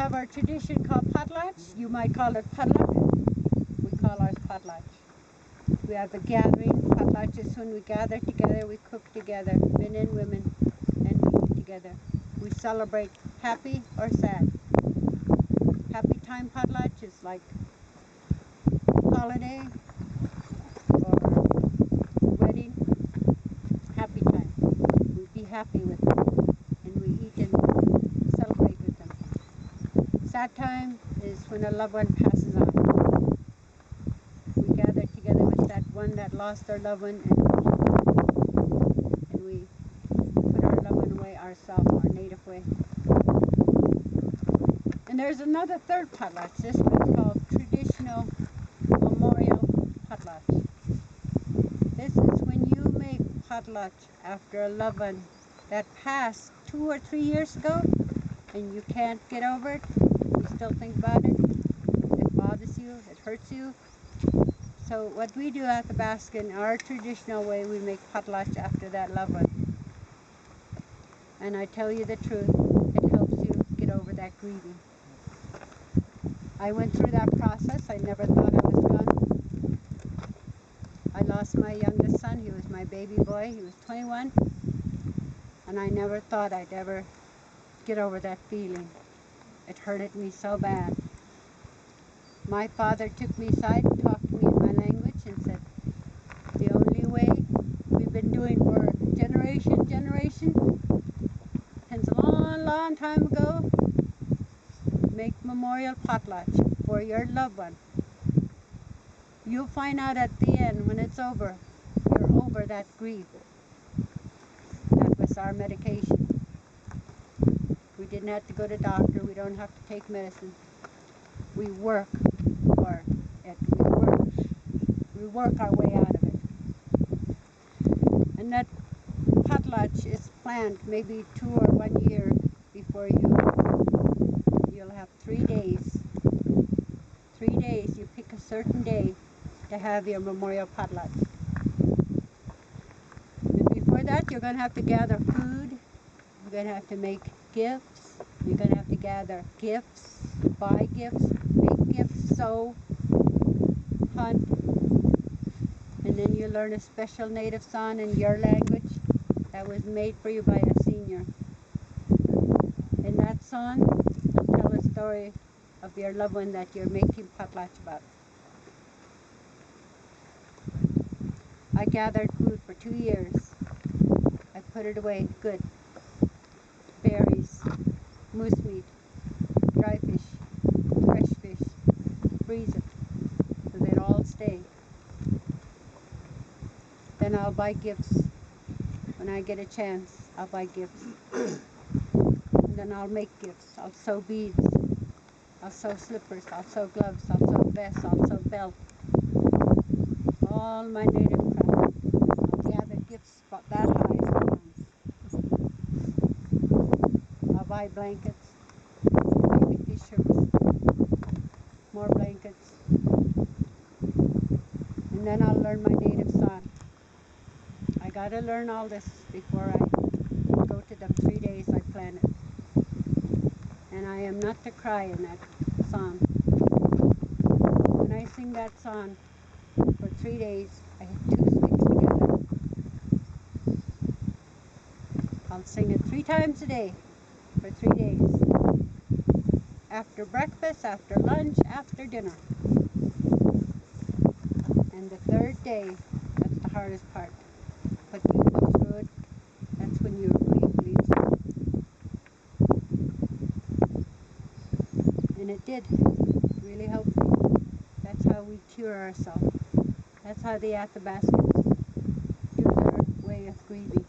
have our tradition called potlatch. You might call it potluck. We call ours potlatch. We have a gathering. Potlatch is when we gather together, we cook together, men and women, and we eat together. We celebrate happy or sad. Happy time potlatch is like holiday or wedding. Happy time. We be happy with them, and we eat and celebrate with them. Sad time is when a loved one passes on. We gather together with that one that lost their loved one, and we put our loved one away ourselves, our native way. And there's another third potlatch. This one's called traditional memorial potlatch. This is when you make potlatch after a loved one that passed 2 or 3 years ago, and you can't get over it. You still think about it. It bothers you. It hurts you. So what we do at Athabascan, our traditional way, we make potlatch after that loved one. And I tell you the truth, it helps you get over that grieving. I went through that process. I never thought I was gone. I lost my youngest son. He was my baby boy. He was 21. And I never thought I'd ever get over that feeling. It hurted me so bad. My father took me aside and talked to me in my language and said, the only way we've been doing for generation, since a long, long time ago, make memorial potlatch for your loved one. You'll find out at the end, when it's over, you're over that grief. That was our medication. We didn't have to go to doctor. We don't have to take medicine. We work for it. We work our way out of it. And that potlatch is planned maybe 2 or 1 year before you'll have 3 days. 3 days, you pick a certain day to have your memorial potlatch. And before that, you're going to have to gather food. You're going to have to make gifts. You're going to have to gather gifts, buy gifts, make gifts, sew, hunt. And then you learn a special native song in your language that was made for you by a senior. And that song will tell a story of your loved one that you're making potlatch about. I gathered food for 2 years. I put it away good. Berries, moose meat, dry fish, fresh fish, freeze it so they'd all stay. Then I'll buy gifts. When I get a chance, I'll buy gifts. And then I'll make gifts. I'll sew beads. I'll sew slippers. I'll sew gloves. I'll sew vests. I'll sew belt. All my native craft. I'll gather gifts about that high sometimes. I'll buy blankets, baby t-shirts, more blankets. And then I'll learn my native song. I gotta learn all this before I go to the 3 days I plan it. And I am not to cry in that song. When I sing that song for 3 days, I hit 2 sticks together. I'll sing it 3 times a day for 3 days. After breakfast, after lunch, after dinner. And the 3rd day, that's the hardest part. But you go through it, that's when your grief leaves you. And it did. It really helped me. That's how we cure ourselves. That's how the Athabascans do their way of grieving.